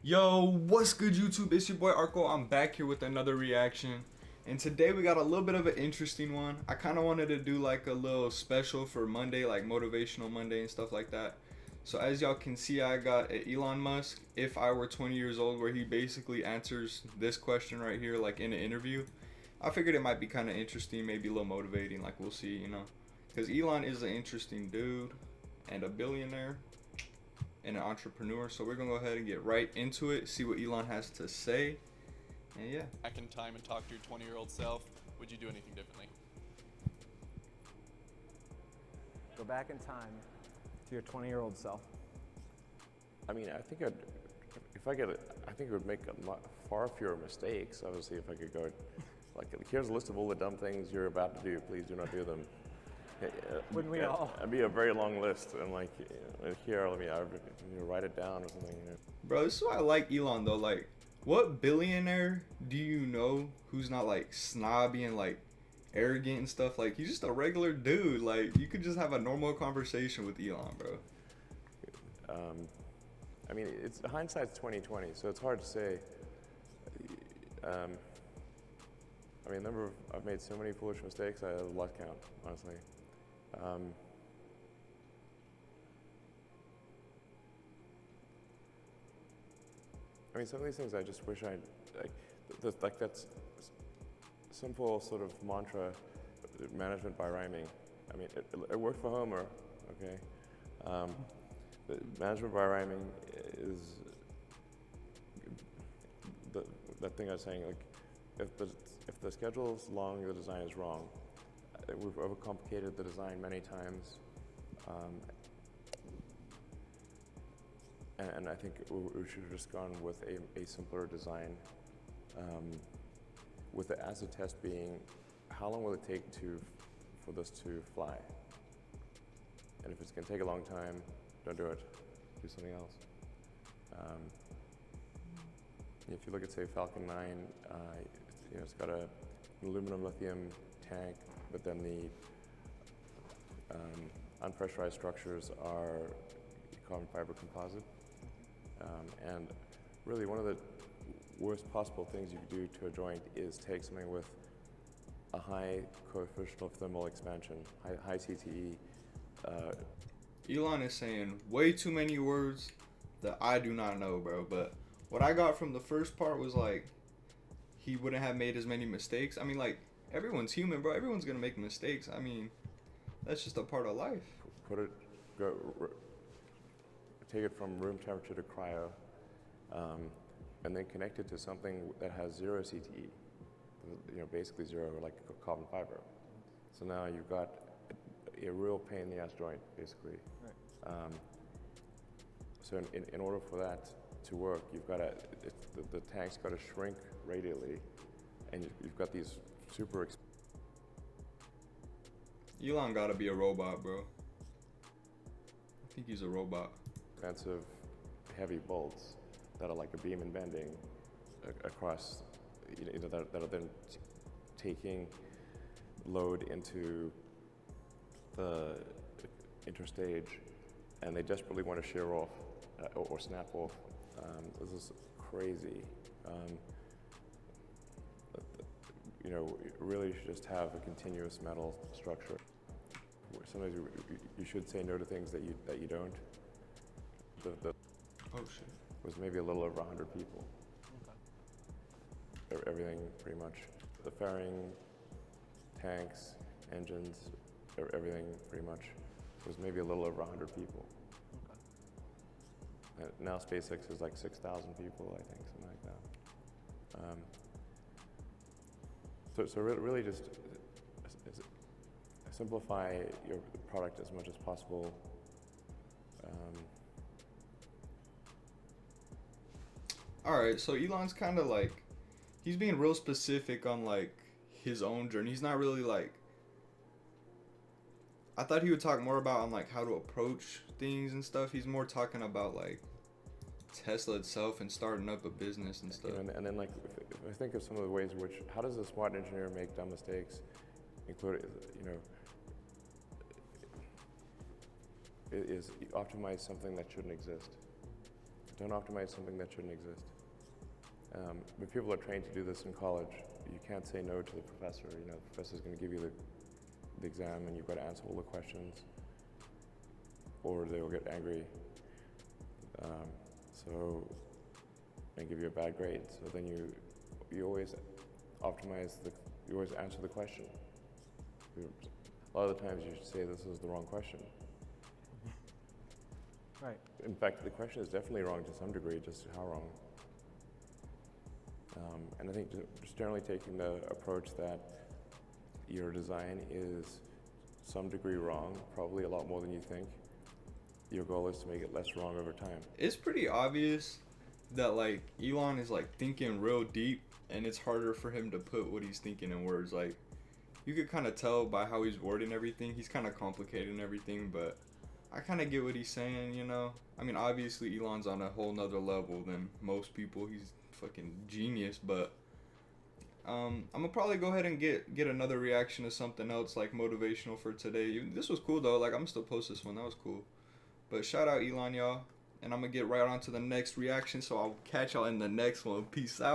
Yo, what's good YouTube? It's your boy Arco. I'm back here with another reaction. And today we got a little bit of an interesting one. I kind of wanted to do like a little special for Monday, like motivational Monday and stuff like that. So as y'all can see, I got a Elon Musk, if I were 20 years old, where he basically answers this question right here, like in an interview. I figured it might be kind of interesting, maybe a little motivating, like we'll see, you know. Because Elon is an interesting dude and a billionaire and an entrepreneur. So we're gonna go ahead and get right into it, see what Elon has to say, and yeah. Back in time and talk to your 20-year-old self, would you do anything differently? Go back in time to your 20-year-old self. I mean, I think I think it would make far fewer mistakes. Obviously, if I could go, like, here's a list of all the dumb things you're about to do. Please do not do them. Wouldn't we all? It'd be a very long list, and like, here, let me write it down or something. Bro, this is why I like Elon though. Like, what billionaire do you know who's not like snobby and like arrogant and stuff? Like, he's just a regular dude. Like, you could just have a normal conversation with Elon, bro. I mean, it's hindsight's 20/20, so it's hard to say. I mean, I've made so many foolish mistakes. I lost count, honestly. I mean, some of these things I just wish like that's simple sort of mantra, management by rhyming. I mean, it worked for Homer, okay? But management by rhyming is that thing I was saying, like, if the schedule is long, the design is wrong. We've overcomplicated the design many times, and I think we should have just gone with a simpler design, with the acid test being, how long will it take for this to fly? And if it's going to take a long time, don't do it. Do something else. If you look at, say, Falcon 9, it's got an aluminum lithium tank, but then the unpressurized structures are carbon fiber composite. And really, one of the worst possible things you could do to a joint is take something with a high coefficient of thermal expansion, high CTE. Elon is saying way too many words that I do not know, bro. But what I got from the first part was like, he wouldn't have made as many mistakes. I mean, like, everyone's human, bro. Everyone's gonna make mistakes. I mean, that's just a part of life. Take it from room temperature to cryo, and then connect it to something that has zero CTE. Basically zero, like carbon fiber. So now you've got a real pain in the ass joint, basically. Right. So in order for that to work, you've got the tank's got to shrink radially, and you've got these super. Elon gotta be a robot, bro. I think he's a robot. Expensive, heavy bolts that are like a beam and bending across, that are then taking load into the interstage, and they desperately want to shear off or snap off. This is crazy. Really, you should just have a continuous metal structure. Sometimes you should say no to things that you don't. Oh shit. Was maybe a little over 100 people. Okay. Everything, pretty much. The fairing, tanks, engines, everything, pretty much, was maybe a little over 100 people. Okay. And now SpaceX is like 6,000 people, I think, something like that. So really just simplify your product as much as possible. Alright, so Elon's kind of like, he's being real specific on like his own journey. He's not really like, I thought he would talk more about on like how to approach things and stuff. He's more talking about like Tesla itself and starting up a business and stuff. And then, like, if I think of some of the ways in which, how does a smart engineer make dumb mistakes, including, is optimize something that shouldn't exist. don't optimize something that shouldn't exist. But people are trained to do this in college. You can't say no to the professor. You know, the professor's going to give you the exam, and you've got to answer all the questions, or they will get angry. And give you a bad grade. So then you always optimize you always answer the question. A lot of the times you should say this is the wrong question. Right. In fact, the question is definitely wrong to some degree, just how wrong. And I think just generally taking the approach that your design is some degree wrong, probably a lot more than you think. Your goal is to make it less wrong over time. It's pretty obvious that like Elon is like thinking real deep, and it's harder for him to put what he's thinking in words. Like you could kind of tell by how he's wording everything. He's kind of complicating everything, but I kind of get what he's saying, you know? I mean, obviously Elon's on a whole nother level than most people. He's fucking genius, but I'm gonna probably go ahead and get another reaction to something else like motivational for today. This was cool though. Like I'm still post this one. That was cool. But shout out Elon, y'all. And I'm gonna get right on to the next reaction. So I'll catch y'all in the next one. Peace out.